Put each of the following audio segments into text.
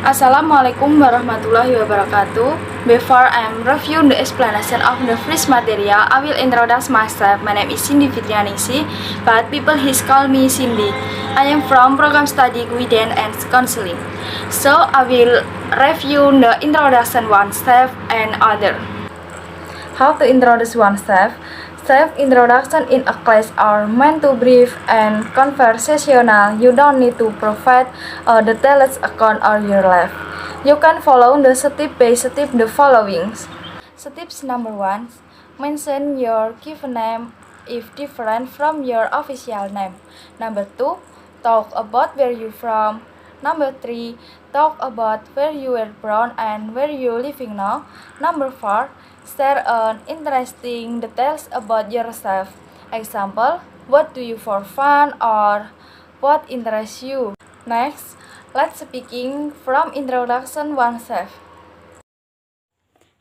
Assalamualaikum warahmatullahi wabarakatuh. Before I am reviewing the explanation of the first material, I will introduce myself. My name is Cindy Fitrianingsi, but people call me Cindy. I am from program study guidance and counseling. So I will review the introduction oneself and other. How to introduce oneself? Self-introduction in a class are meant to brief and conversational. You don't need to provide a detailed account of your life. You can follow the step by step the following. Steps number 1. Mention your given name if different from your official name. Number 2. Talk about where you from. Number 3. Talk about where you were born and where you living now. Number 4. Share interesting details about yourself. Example, what do you for fun or what interests you? Next, let's speaking from introduction oneself.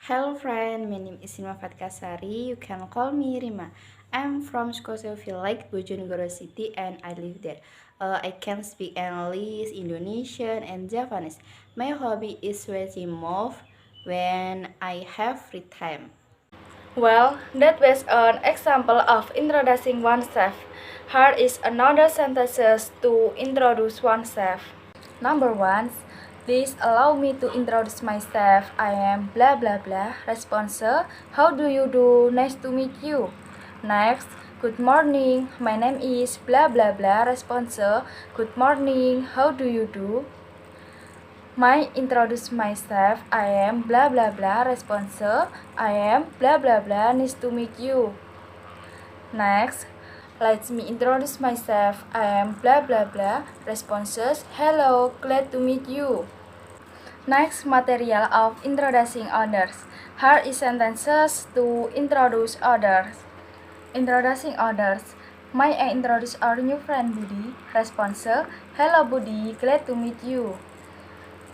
Hello friend, my name is Rima Fatkasari. You can call me Rima. I'm from Skosel Village, Bojonegoro City, and I live there. I can speak English, Indonesian, and Japanese. My hobby is watching movies when I have free time. Well, that was an example of introducing oneself. Here is another sentences to introduce oneself. Number 1. Please allow me to introduce myself. I am blah blah blah. Response, how do you do? Nice to meet you. Next, good morning. My name is blah blah blah. Response, good morning. How do you do? My introduce myself. I am blah blah blah. Response, I am blah blah blah. Nice to meet you. Next, let me introduce myself. I am blah blah blah. Responses, hello, glad to meet you. Next, material of introducing others. Here is sentences to introduce others. Introducing others. May I introduce our new friend Budi? Response, hello Budi, glad to meet you.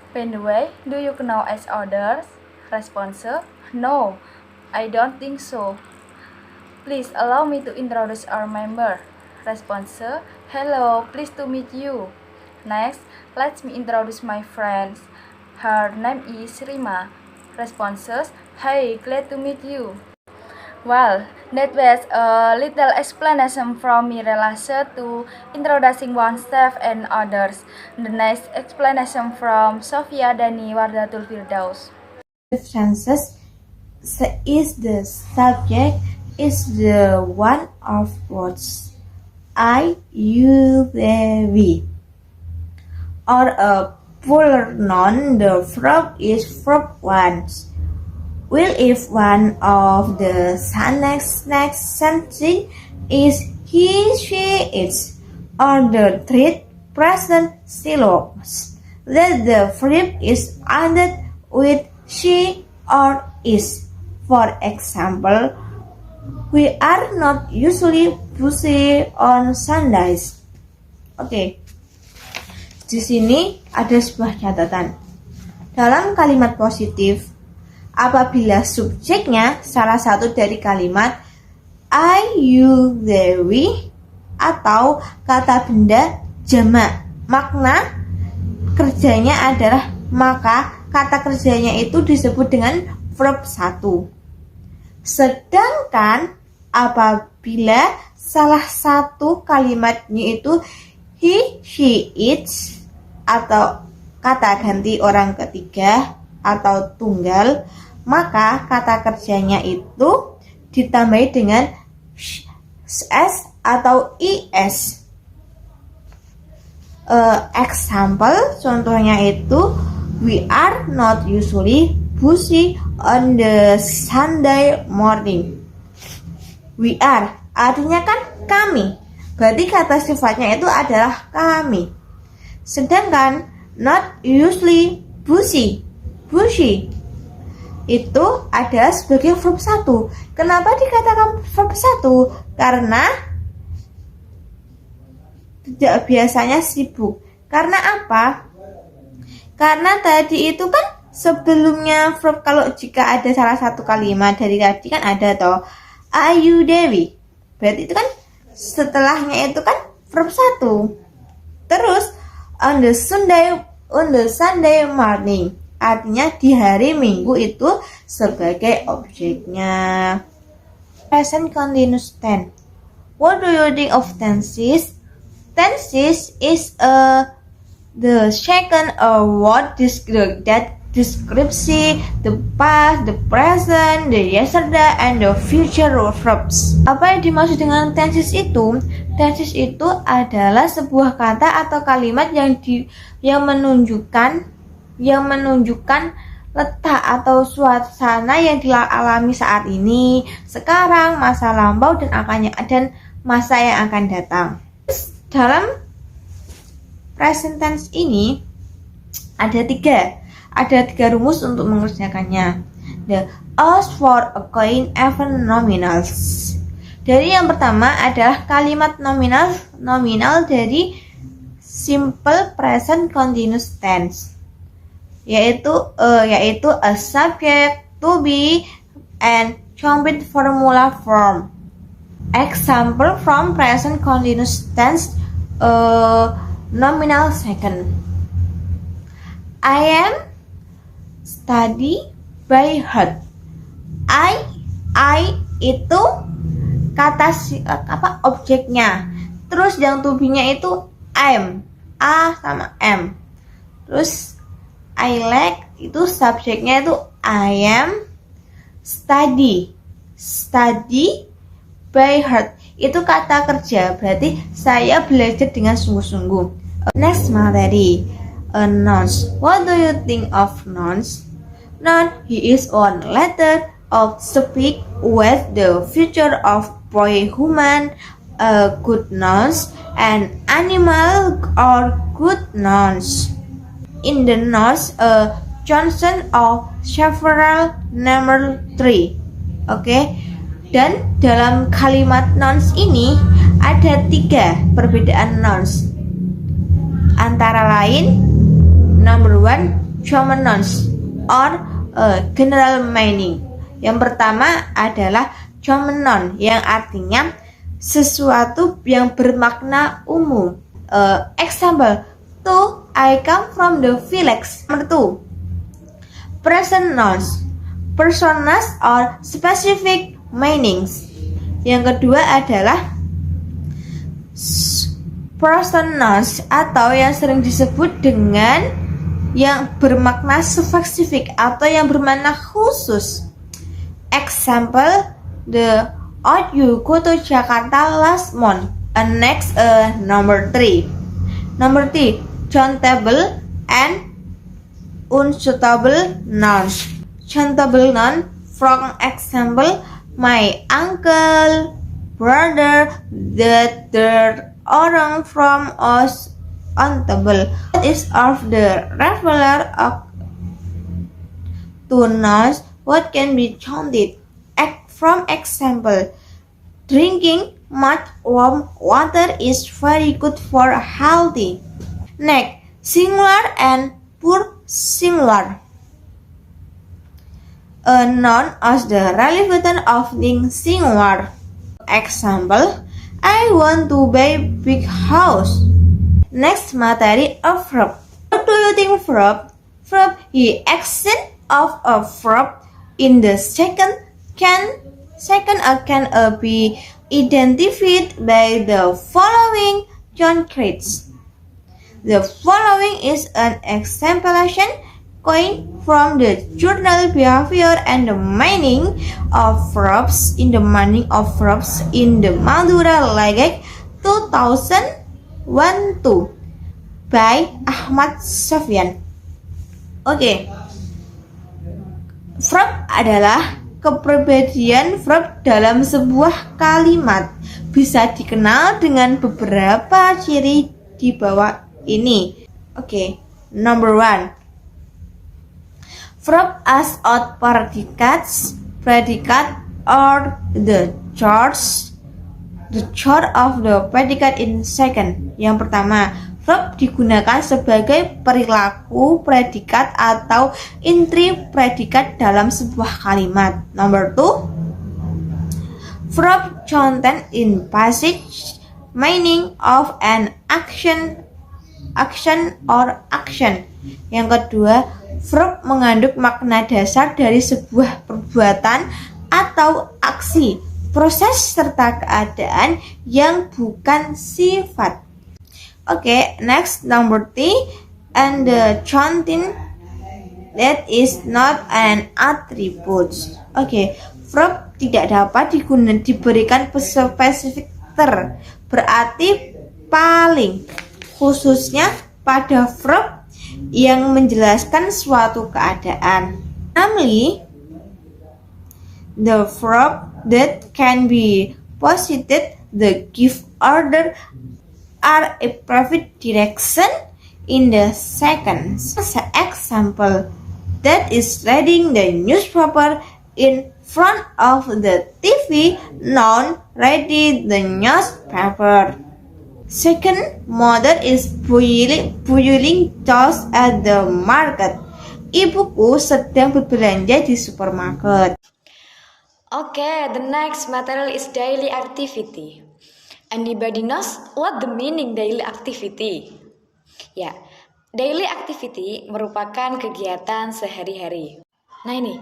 By the way, do you know as others? Response, no, I don't think so. Please allow me to introduce our member. Response, hello, pleased to meet you. Next, let me introduce my friends. Her name is Rima. Responses, hey, glad to meet you. Well, that was a little explanation from me related to introducing oneself and others. The next explanation from Sofia Dani Wardatul Firdaus. Differences is the subject is the one of words I, you, they, we. Or a plural noun, the verb is verb once. Will if one of the next sentence is he, she, its, or the third present syllables, that the verb is ended with she or is. For example, we are not usually busy on Sundays. Oke. Di sini ada sebuah catatan. Dalam kalimat positif, apabila subjeknya salah satu dari kalimat I, you, they, we atau kata benda jamak, makna kerjanya adalah maka kata kerjanya itu disebut dengan verb 1. Sedangkan apabila salah satu kalimatnya itu he, she, its atau kata ganti orang ketiga atau tunggal, maka kata kerjanya itu ditambahi dengan s atau is. Example, contohnya itu we are not usually busy on the Sunday morning. We are artinya kan kami, berarti kata sifatnya itu adalah kami. Sedangkan not usually busy itu ada sebagai verb 1. Kenapa dikatakan verb 1? Karena tidak biasanya sibuk. Karena apa? Karena tadi itu kan sebelumnya verb, kalau jika ada salah satu kalimat dari tadi kan ada toh Ayu Dewi. Berarti itu kan setelahnya itu kan verb 1. Terus on the Sunday on the Sunday morning. Artinya di hari Minggu itu sebagai objeknya. Present continuous tense. What do you think of tenses? Tenses is the second word that describes the past, the present, the yesterday, and the future verbs. Apa yang dimaksud dengan tenses itu? Tenses itu adalah sebuah kata atau kalimat yang menunjukkan letak atau suasana yang dialami saat ini, sekarang, masa lampau, dan masa yang akan datang. Dalam present tense ini ada tiga rumus untuk mengerjakannya. The as for a coin even nominals. Dari yang pertama adalah kalimat nominal dari simple present continuous tense, yaitu a subject, to be, and complete formula form. Example from present continuous tense, nominal second. I am study by heart. I itu kata objeknya. Terus yang to be-nya itu am. A sama am. Terus I like itu subjeknya itu I am study by heart. Itu kata kerja, berarti saya belajar dengan sungguh-sungguh. Next materi, nouns. What do you think of nouns? Noun, he is one letter of speak with the future of boy, human, good nouns, and animal or good nouns. In the nouns, Johnson of several number 3. Okay? Dan dalam kalimat nouns ini ada 3 perbedaan nouns. Antara lain, number 1, common nouns or general meaning. Yang pertama adalah common noun yang artinya sesuatu yang bermakna umum. Example, I come from the village. Number 2, present nouns, personas or specific meanings. Yang kedua adalah person nouns atau yang sering disebut dengan yang bermakna spesifik atau yang bermakna khusus. Example, the ought you go to Jakarta last month. Next, number 3. Number 3, countable and unsuitable nouns. Countable noun, from example, my uncle, brother, daughter, orang from us, untable. What is of the referral to nouns what can be counted? From example, drinking much warm water is very good for healthy. Next, singular and plural singular. A noun as the relevant of being singular. Example, I want to buy big house. Next materi, a verb. What do you think verb? Verb, the action of a verb in the second can be identified by the following concretes. The following is an exemplification coined from the journal Behavior and the Meaning of Verbs in the Madura Legek 2001 by Ahmad Sofyan. Oke. Verb adalah kepribadian verb dalam sebuah kalimat. Bisa dikenal dengan beberapa ciri di bawah ini. Oke. Number 1. Verb as out predicates, predicate or the charge of the predicate in second. Yang pertama, verb digunakan sebagai perilaku predikat atau intri predikat dalam sebuah kalimat. Number 2, verb content in passage meaning of an action action or action. Yang kedua, verb mengandung makna dasar dari sebuah perbuatan atau aksi, proses serta keadaan yang bukan sifat. Okay, next number 3, and the something that is not an attribute. Okay, verb tidak dapat diberikan spesifik berarti paling, khususnya pada verb yang menjelaskan suatu keadaan. Namely, the verb that can be posited, the give order, are a private direction in the seconds. Example, that is reading the newspaper in front of the TV, noun, ready the newspaper. Second, mother is boiling toast at the market. Ibuku sedang berbelanja di supermarket. Okay, the next material is daily activity. Anybody knows what the meaning daily activity? Ya, daily activity merupakan kegiatan sehari-hari. Nah ini,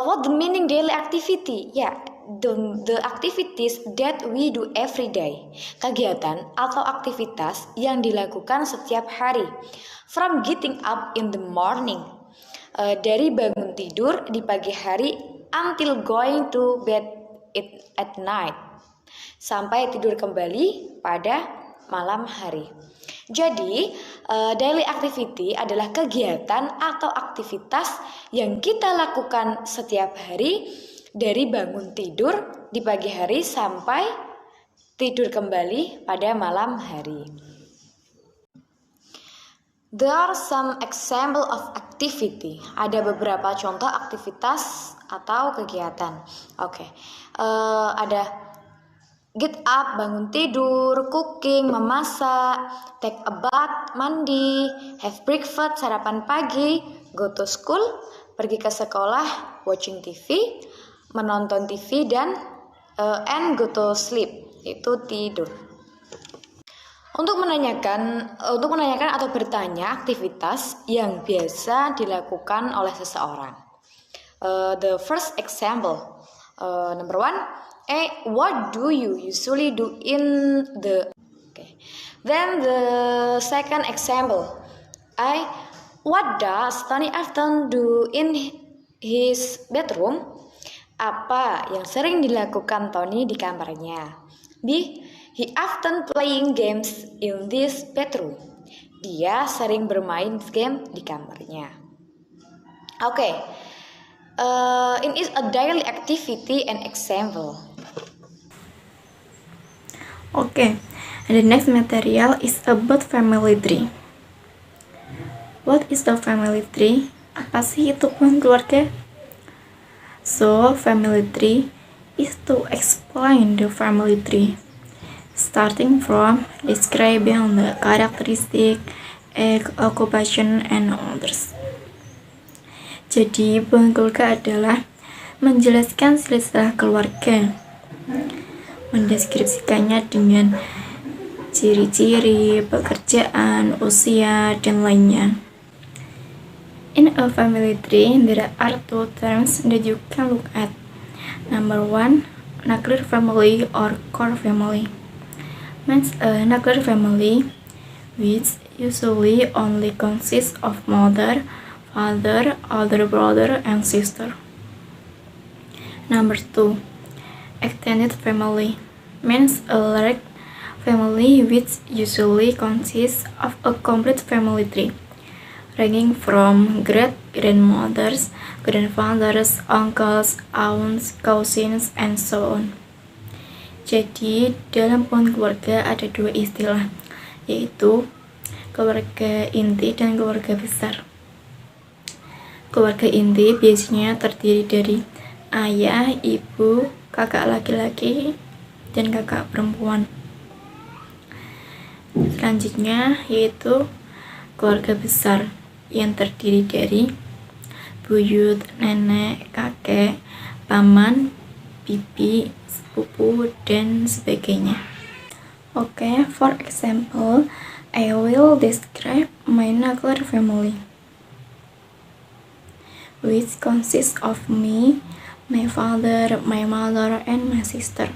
what the meaning daily activity? Ya, the activities that we do every day. Kegiatan atau aktivitas yang dilakukan setiap hari. From getting up in the morning, dari bangun tidur di pagi hari until going to bed at night, sampai tidur kembali pada malam hari. Jadi, daily activity adalah kegiatan atau aktivitas yang kita lakukan setiap hari dari bangun tidur di pagi hari sampai tidur kembali pada malam hari. There are some example of activity. Ada beberapa contoh aktivitas atau kegiatan. Oke, ada get up, bangun tidur, cooking, memasak, take a bath, mandi, have breakfast, sarapan pagi, go to school, pergi ke sekolah, watching TV, menonton TV, dan and go to sleep, itu tidur. Untuk menanyakan atau bertanya aktivitas yang biasa dilakukan oleh seseorang. The first example, number 1. What do you usually do in the... Okay. Then the second example, what does Tony often do in his bedroom? Apa yang sering dilakukan Tony di kamarnya? B. He often playing games in this bedroom. Dia sering bermain game di kamarnya. Okay. In is a daily activity and example. Okay, and the next material is about family tree. What is the family tree? Apa sih itu pohon keluarga? So, family tree is to explain the family tree, starting from describing the characteristic, occupation, and others. Jadi, pohon keluarga adalah menjelaskan silsilah keluarga, mendeskripsikannya dengan ciri-ciri, pekerjaan, usia, dan lainnya. In a family tree, there are two terms that you can look at. Number 1, nuclear family or core family. Means a nuclear family, which usually only consists of mother, father, older brother, and sister. Number 2, extended family means a large family which usually consists of a complete family tree, ranging from great-grandmothers, grandfathers, uncles, aunts, cousins, and so on. Jadi, dalam pohon keluarga ada dua istilah, yaitu keluarga inti dan keluarga besar. Keluarga inti biasanya terdiri dari ayah, ibu, kakak laki-laki, dan kakak perempuan. Selanjutnya yaitu keluarga besar yang terdiri dari buyut, nenek, kakek, paman, bibi, sepupu, dan sebagainya. Okay, for example, I will describe my nuclear family, which consists of me, my father, my mother, and my sister.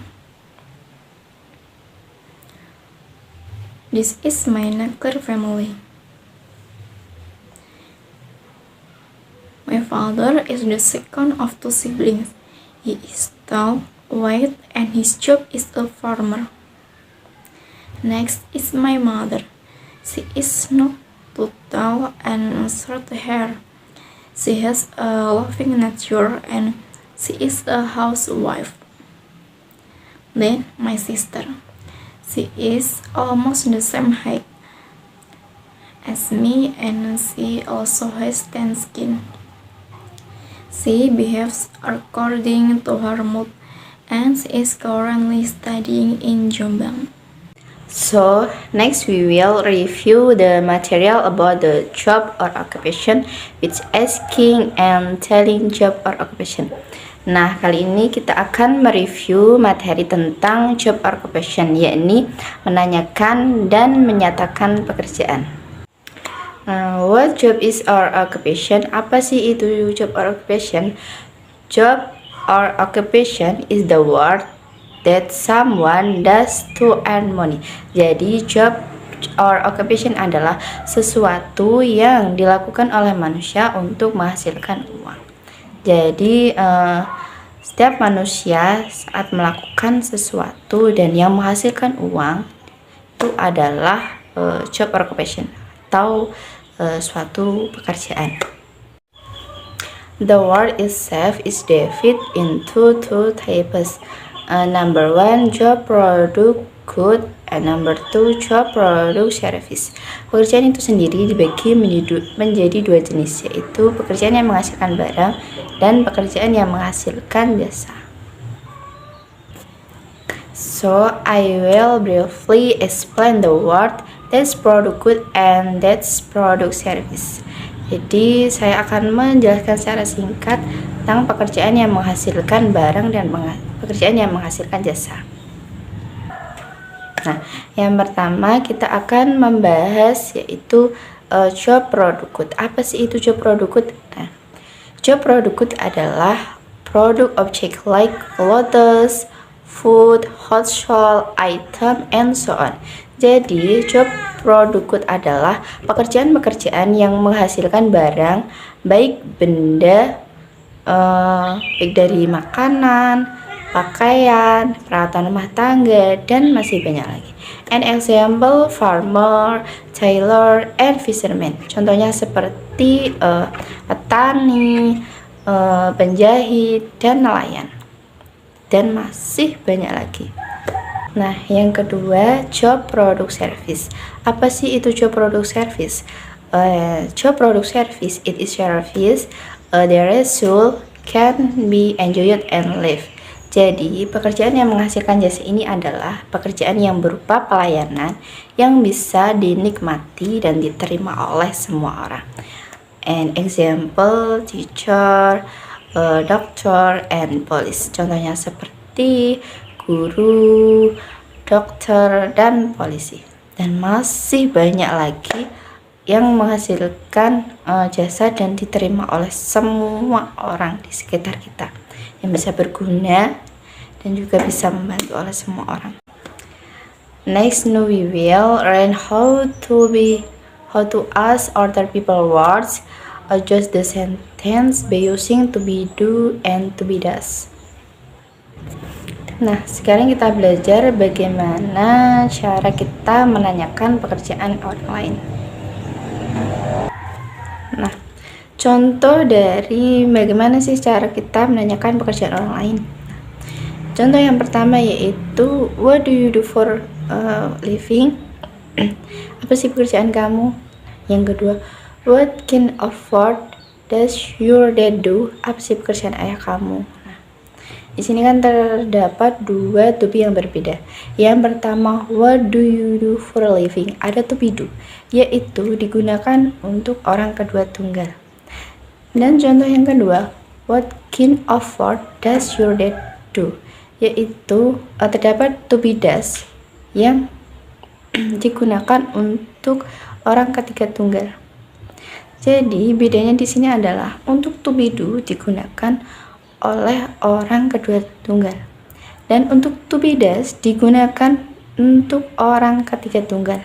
This is my nuclear family. My father is the second of two siblings. He is tall, white, and his job is a farmer. Next is my mother. She is not too tall and short hair. She has a loving nature and she is a housewife. Then my sister. She is almost the same height as me and she also has tan skin. She behaves according to her mood and she is currently studying in Jombang. So, next we will review the material about the job or occupation, which asking and telling job or occupation. Nah, kali ini kita akan mereview materi tentang job or occupation, yakni menanyakan dan menyatakan pekerjaan. What job is our occupation? Apa sih itu job or occupation? Job or occupation is the work that someone does to earn money. Jadi job or occupation adalah sesuatu yang dilakukan oleh manusia untuk menghasilkan uang. Jadi setiap manusia saat melakukan sesuatu dan yang menghasilkan uang itu adalah job or occupation atau suatu pekerjaan. The word itself is divided into two types. Number one, job product good, and number two, job product service. Pekerjaan itu sendiri dibagi menjadi dua jenis, yaitu pekerjaan yang menghasilkan barang dan pekerjaan yang menghasilkan jasa. So, I will briefly explain the word that's product good and that's product service. Jadi, saya akan menjelaskan secara singkat tentang pekerjaan yang menghasilkan barang dan pekerjaan yang menghasilkan jasa. Nah, yang pertama kita akan membahas yaitu job product good. Apa sih itu job product good? Nah, job product good adalah product object like clothes, food, household item, and so on. Jadi, job product good adalah pekerjaan-pekerjaan yang menghasilkan barang, baik benda, baik dari makanan, pakaian, peralatan rumah tangga, dan masih banyak lagi. An example, farmer, tailor, and fisherman. Contohnya seperti petani, penjahit, dan nelayan. Dan masih banyak lagi. Nah, yang kedua, job product service. Apa sih itu job product service? Job product service, it is service the result can be enjoyed and lived. Jadi, pekerjaan yang menghasilkan jasa ini adalah pekerjaan yang berupa pelayanan yang bisa dinikmati dan diterima oleh semua orang. An example, teacher, doctor, and police. Contohnya seperti guru, dokter, dan polisi. Dan masih banyak lagi yang menghasilkan jasa dan diterima oleh semua orang di sekitar kita, yang bisa berguna dan juga bisa membantu oleh semua orang. Next, we will learn how to ask other people words, adjust the sentence by using to be, do, and to be, does. Nah, sekarang kita belajar bagaimana cara kita menanyakan pekerjaan orang lain. Nah, contoh dari bagaimana sih cara kita menanyakan pekerjaan orang lain. Contoh yang pertama yaitu, what do you do for living? Apa sih pekerjaan kamu? Yang kedua, what kind of work does your dad do? Apa sih pekerjaan ayah kamu? Di sini kan terdapat dua to be yang berbeda. Yang pertama, what do you do for a living? Ada to be do, yaitu digunakan untuk orang kedua tunggal. Dan contoh yang kedua, what kind of work does your dad do? Yaitu terdapat to be does yang digunakan untuk orang ketiga tunggal. Jadi bedanya di sini adalah untuk to be do digunakan oleh orang kedua tunggal, dan untuk to be does digunakan untuk orang ketiga tunggal.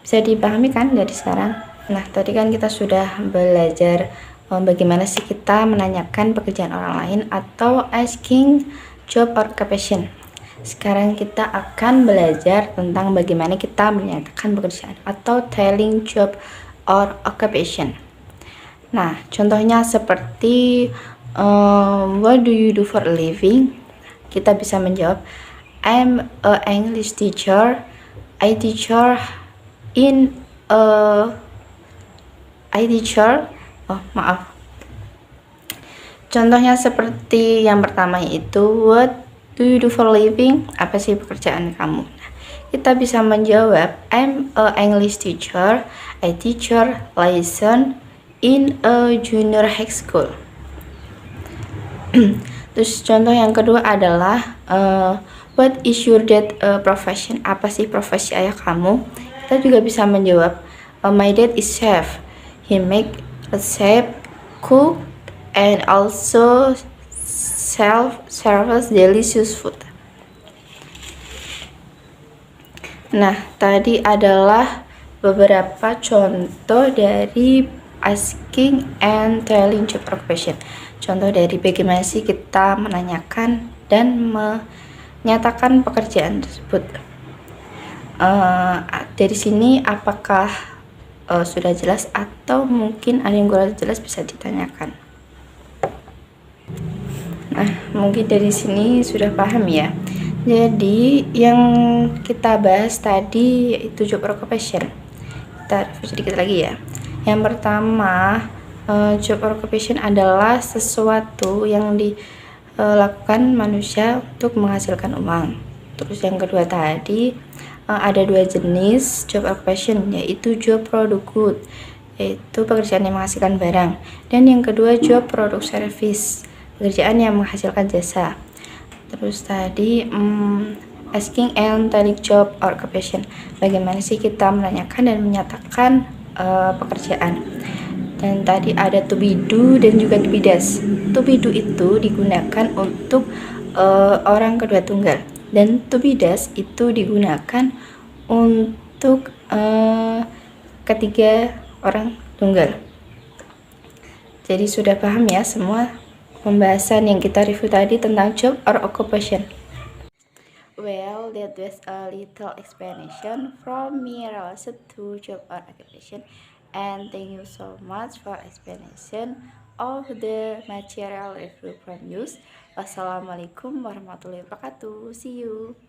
Bisa dipahami kan dari sekarang? Nah, tadi kan kita sudah belajar bagaimana sih kita menanyakan pekerjaan orang lain atau asking job or occupation. Sekarang kita akan belajar tentang bagaimana kita menyatakan pekerjaan atau telling job or occupation. Nah, contohnya seperti what do you do for a living? Kita bisa menjawab I'm a English teacher. I teacher in Contohnya seperti yang pertama yaitu what do you do for a living? Apa sih pekerjaan kamu? Nah, kita bisa menjawab I'm a English teacher. I teacher lesson in a junior high school. Terus contoh yang kedua adalah what is your dad profession? Apa sih profesi ayah kamu? Kita juga bisa menjawab my dad is chef. He make a chef, cook, and also serves delicious food. Nah, tadi adalah beberapa contoh dari asking and telling job occupation. Contoh dari bagaimana sih kita menanyakan dan menyatakan pekerjaan tersebut. Dari sini apakah sudah jelas atau mungkin ada yang kurang jelas bisa ditanyakan. Nah, mungkin dari sini sudah paham ya. Jadi yang kita bahas tadi yaitu job occupation. Kita review sedikit lagi ya. Yang pertama, job occupation adalah sesuatu yang dilakukan manusia untuk menghasilkan uang. Terus yang kedua tadi ada dua jenis job occupation, yaitu job product good, yaitu pekerjaan yang menghasilkan barang, dan yang kedua job product service, pekerjaan yang menghasilkan jasa. Terus tadi asking and telling job or occupation, bagaimana sih kita menanyakan dan menyatakan pekerjaan. Dan tadi ada to be do dan juga to be does. To be do itu digunakan untuk orang kedua tunggal, dan to be does itu digunakan untuk ketiga orang tunggal. Jadi sudah paham ya semua pembahasan yang kita review tadi tentang job or occupation. Well, that was a little explanation from me related to job or occupation, and thank you so much for explanation of the material review from you. Wassalamualaikum warahmatullahi wabarakatuh. See you.